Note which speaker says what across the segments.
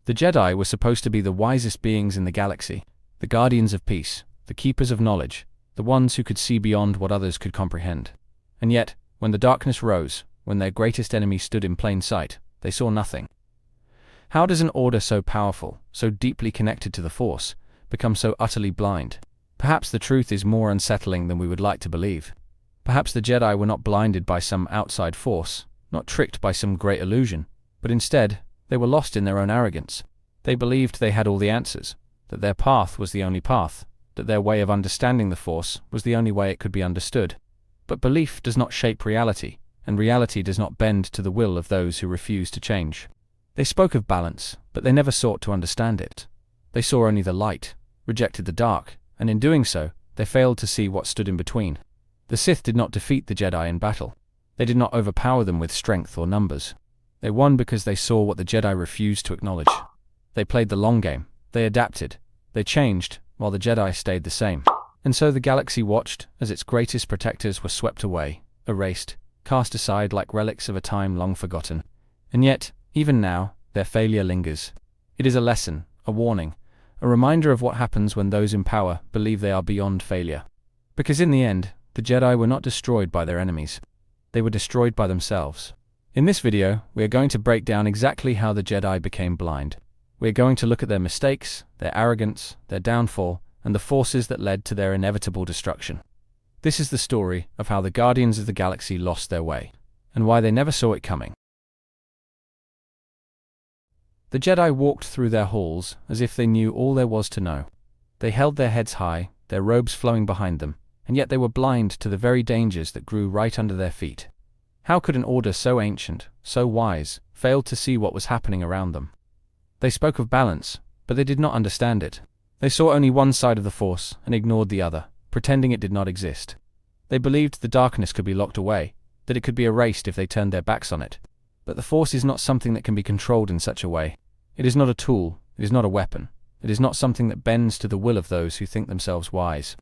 Speaker 1: The Jedi were supposed to be the wisest beings in the galaxy, the guardians of peace, the keepers of knowledge, the ones who could see beyond what others could comprehend. And yet, when the darkness rose, when their greatest enemy stood in plain sight, they saw nothing. How does an order so powerful, so deeply connected to the Force, become so utterly blind? Perhaps the truth is more unsettling than we would like to believe. Perhaps the Jedi were not blinded by some outside force, not tricked by some great illusion, but instead, they were lost in their own arrogance. They believed they had all the answers, that their path was the only path, that their way of understanding the Force was the only way it could be understood. But belief does not shape reality, and reality does not bend to the will of those who refuse to change. They spoke of balance, but they never sought to understand it. They saw only the light, rejected the dark, and in doing so, they failed to see what stood in between. The Sith did not defeat the Jedi in battle. They did not overpower them with strength or numbers. They won because they saw what the Jedi refused to acknowledge. They played the long game. They adapted. They changed, while the Jedi stayed the same. And so the galaxy watched as its greatest protectors were swept away, erased, cast aside like relics of a time long forgotten. And yet, even now, their failure lingers. It is a lesson, a warning, a reminder of what happens when those in power believe they are beyond failure. Because in the end, the Jedi were not destroyed by their enemies. They were destroyed by themselves. In this video, we are going to break down exactly how the Jedi became blind. We are going to look at their mistakes, their arrogance, their downfall, and the forces that led to their inevitable destruction. This is the story of how the Guardians of the Galaxy lost their way, and why they never saw it coming. The Jedi walked through their halls as if they knew all there was to know. They held their heads high, their robes flowing behind them, and yet they were blind to the very dangers that grew right under their feet. How could an order so ancient, so wise, fail to see what was happening around them? They spoke of balance, but they did not understand it. They saw only one side of the Force and ignored the other, pretending it did not exist. They believed the darkness could be locked away, that it could be erased if they turned their backs on it. But the Force is not something that can be controlled in such a way. It is not a tool, it is not a weapon, it is not something that bends to the will of those who think themselves wise.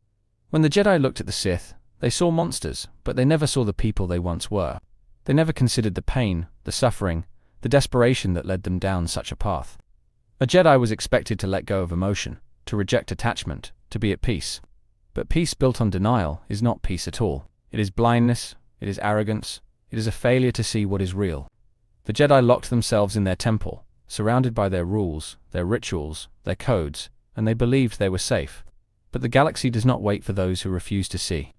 Speaker 1: When the Jedi looked at the Sith, they saw monsters, but they never saw the people they once were. They never considered the pain, the suffering, the desperation that led them down such a path. A Jedi was expected to let go of emotion, to reject attachment, to be at peace. But peace built on denial is not peace at all. It is blindness, it is arrogance, it is a failure to see what is real. The Jedi locked themselves in their temple, surrounded by their rules, their rituals, their codes, and they believed they were safe. But the galaxy does not wait for those who refuse to see.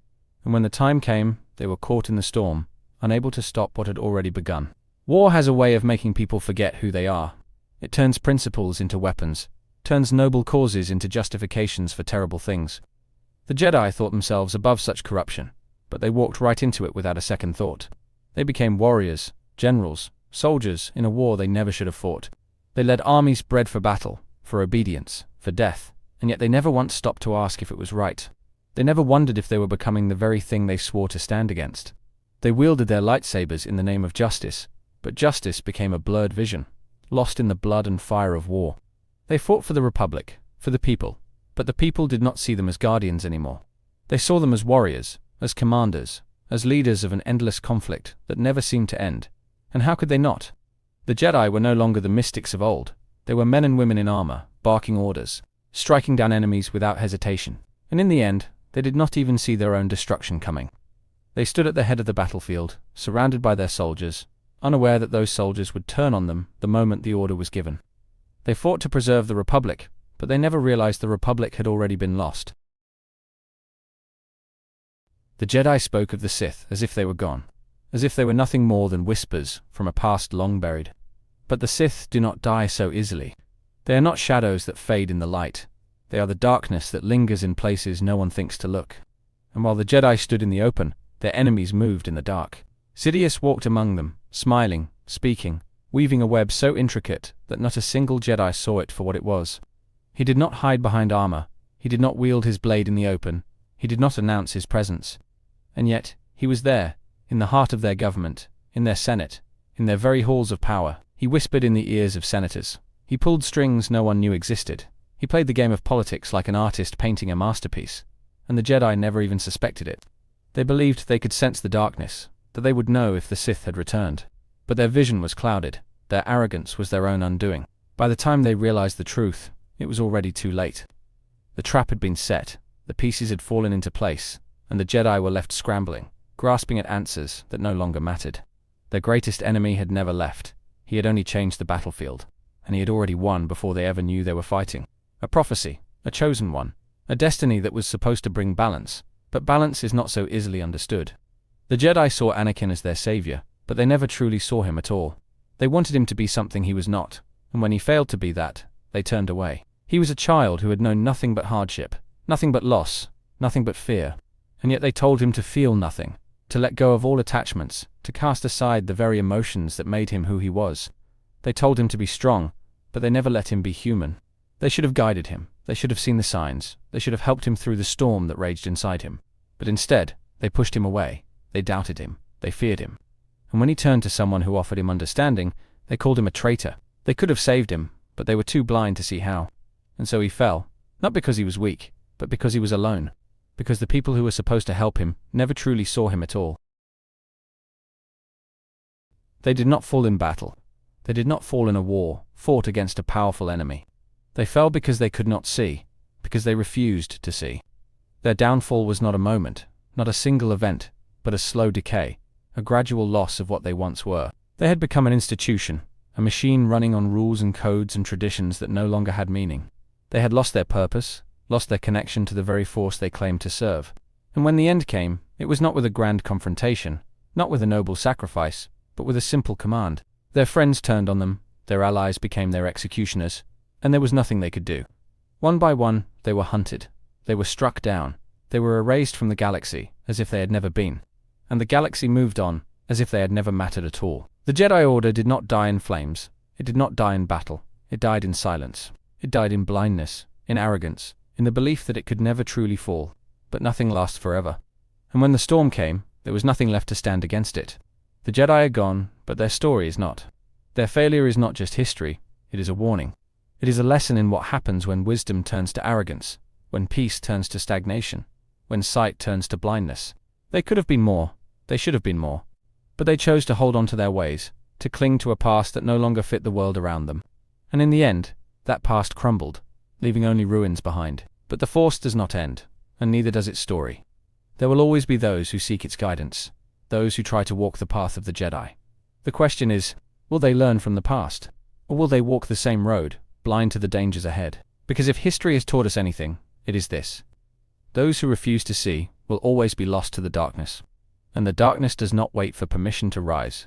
Speaker 1: And when the time came, they were caught in the storm, unable to stop what had already begun. War has a way of making people forget who they are. It turns principles into weapons, turns noble causes into justifications for terrible things. The Jedi thought themselves above such corruption, but they walked right into it without a second thought. They became warriors, generals, soldiers in a war they never should have fought. They led armies bred for battle, for obedience, for death, and yet they never once stopped to ask if it was right. They never wondered if they were becoming the very thing they swore to stand against. They wielded their lightsabers in the name of justice, but justice became a blurred vision, lost in the blood and fire of war. They fought for the Republic, for the people, but the people did not see them as guardians anymore. They saw them as warriors, as commanders, as leaders of an endless conflict that never seemed to end. And how could they not? The Jedi were no longer the mystics of old. They were men and women in armor, barking orders, striking down enemies without hesitation. And in the end, they did not even see their own destruction coming. They stood at the head of the battlefield, surrounded by their soldiers, unaware that those soldiers would turn on them the moment the order was given. They fought to preserve the Republic, but they never realized the Republic had already been lost. The Jedi spoke of the Sith as if they were gone, as if they were nothing more than whispers from a past long buried. But the Sith do not die so easily. They are not shadows that fade in the light. They are the darkness that lingers in places no one thinks to look. And while the Jedi stood in the open, their enemies moved in the dark. Sidious walked among them, smiling, speaking, weaving a web so intricate that not a single Jedi saw it for what it was. He did not hide behind armor. He did not wield his blade in the open. He did not announce his presence. And yet, he was there, in the heart of their government, in their Senate, in their very halls of power. He whispered in the ears of senators. He pulled strings no one knew existed. He played the game of politics like an artist painting a masterpiece. And the Jedi never even suspected it. They believed they could sense the darkness, that they would know if the Sith had returned. But their vision was clouded. Their arrogance was their own undoing. By the time they realized the truth, it was already too late. The trap had been set, the pieces had fallen into place, and the Jedi were left scrambling, grasping at answers that no longer mattered. Their greatest enemy had never left. He had only changed the battlefield, and he had already won before they ever knew they were fighting. A prophecy, a chosen one, a destiny that was supposed to bring balance, but balance is not so easily understood. The Jedi saw Anakin as their savior, but they never truly saw him at all. They wanted him to be something he was not, and when he failed to be that, they turned away. He was a child who had known nothing but hardship, nothing but loss, nothing but fear, and yet they told him to feel nothing, to let go of all attachments, to cast aside the very emotions that made him who he was. They told him to be strong, but they never let him be human. They should have guided him, they should have seen the signs, they should have helped him through the storm that raged inside him. But instead, they pushed him away, they doubted him, they feared him. And when he turned to someone who offered him understanding, they called him a traitor. They could have saved him, but they were too blind to see how. And so he fell, not because he was weak, but because he was alone, because the people who were supposed to help him never truly saw him at all. They did not fall in battle. They did not fall in a war, fought against a powerful enemy. They fell because they could not see, because they refused to see. Their downfall was not a moment, not a single event, but a slow decay, a gradual loss of what they once were. They had become an institution, a machine running on rules and codes and traditions that no longer had meaning. They had lost their purpose, lost their connection to the very force they claimed to serve. And when the end came, it was not with a grand confrontation, not with a noble sacrifice, but with a simple command. Their friends turned on them, their allies became their executioners, and there was nothing they could do. One by one, they were hunted. They were struck down. They were erased from the galaxy, as if they had never been. And the galaxy moved on, as if they had never mattered at all. The Jedi Order did not die in flames. It did not die in battle. It died in silence. It died in blindness, in arrogance, in the belief that it could never truly fall. But nothing lasts forever. And when the storm came, there was nothing left to stand against it. The Jedi are gone, but their story is not. Their failure is not just history, it is a warning. It is a lesson in what happens when wisdom turns to arrogance, when peace turns to stagnation, when sight turns to blindness. They could have been more, they should have been more. But they chose to hold on to their ways, to cling to a past that no longer fit the world around them. And in the end, that past crumbled, leaving only ruins behind. But the Force does not end, and neither does its story. There will always be those who seek its guidance, those who try to walk the path of the Jedi. The question is, will they learn from the past? Or will they walk the same road, blind to the dangers ahead? Because if history has taught us anything, it is this. Those who refuse to see will always be lost to the darkness. And the darkness does not wait for permission to rise.